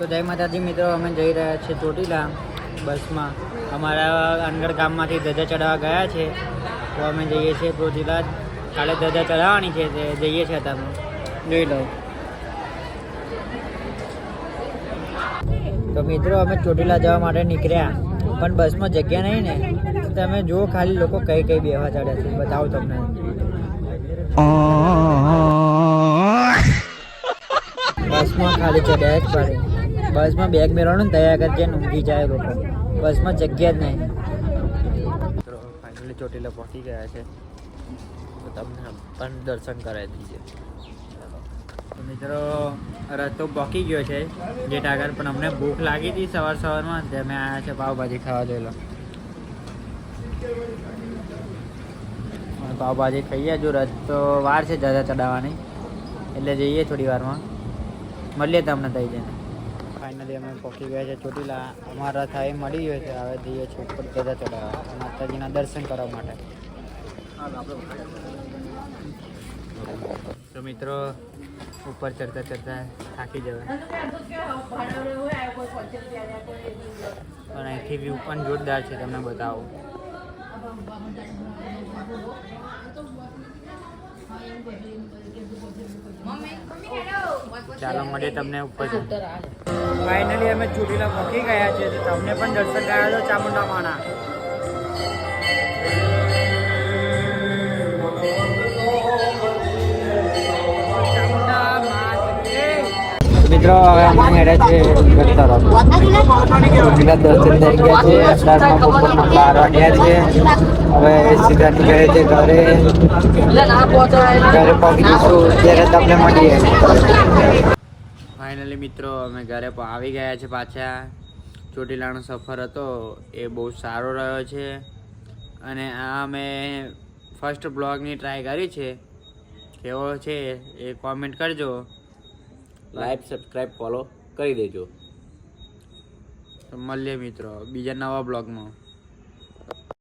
તો જય માતાજી મિત્રો, અમે જઈ રહ્યા છીએ ચોટીલા બસમાં. અમારા અનગઢ ગામમાંથી ધજા ચડાવવા ગયા છે, તો અમે જઈએ છીએ ચોટીલા. કાલે ધજા ચડાવવાની છે, તે જઈએ છીએ. તમે જોઈ લો. તો મિત્રો અમે ચોટીલા જવા માટે નીકળ્યા, પણ બસમાં જગ્યા નહીં ને. તમે જુઓ ખાલી લોકો કઈ કઈ બેહવા ચડ્યા છે, બતાવો તમને. બસમાં ખાલી ચડ્યા જ પડે. બસમાં બેગ મેળવવાનું ને તૈયાર કરજે, ઊંઘી જાય લોકો. બસમાં જગ્યા જ નહીં. મિત્રો ફાઇનલી ચોટીલા પહોંચી ગયા છે, તો તમને પણ દર્શન કરાવી દઈએ. તો મિત્રો રસ્તો પહોંચી ગયો છે ગેટ આગળ, પણ અમને ભૂખ લાગી હતી સવારમાં, તે અમે આવ્યા છે પાવભાજી ખાવા. જોઈ લો, પાવભાજી ખાઈએ. જો રસ્તો વાર છે ધજા ચડાવવાની, એટલે જઈએ થોડી વારમાં. મળીએ તમને થઈ જાય. ફાઇનલી અમે પહોંચી ગયા છે ચોટીલા. અમારા થાય મળી ગયો છે. હવે જઈએ છીએ ઉપર ધજા ચડાવવા, માતાજીના દર્શન કરવા માટે. તો મિત્રો ઉપર ચડતા ચડતા થાકી જવાય, પણ અહીંથી વ્યૂ પણ જોરદાર છે, તમને બતાવું. ચાલો મળીએ તમને ઉપર. ફાઇનલી અમે ચોટીલા પહોંચી ગયા છે, તમને પણ દર્શન કરાવ્યો છો ચામુંડા માના. મિત્રો હવે અમે હેડે છે ચોટીલા દર્શન થઈ ગયા છે. અત્યારમાં બપોરના 12 વાગ્યા છે. હવે સીધા નીકળે છે ઘરે પહોંચી જઈશું ત્યારે તમને મળીએ. ફાઇનલી મિત્રો અમે ઘરે આવી ગયા છે પાછા. ચોટીલાનો સફર હતો એ બહુ સારો રહ્યો છે, અને આ અમે ફર્સ્ટ બ્લોગની ટ્રાય કરી છે. કેવો છે એ કોમેન્ટ કરજો. લાઈક, સબસ્ક્રાઈબ, ફોલો કરી દેજો. તો મળીએ મિત્રો બીજા નવા બ્લોગમાં.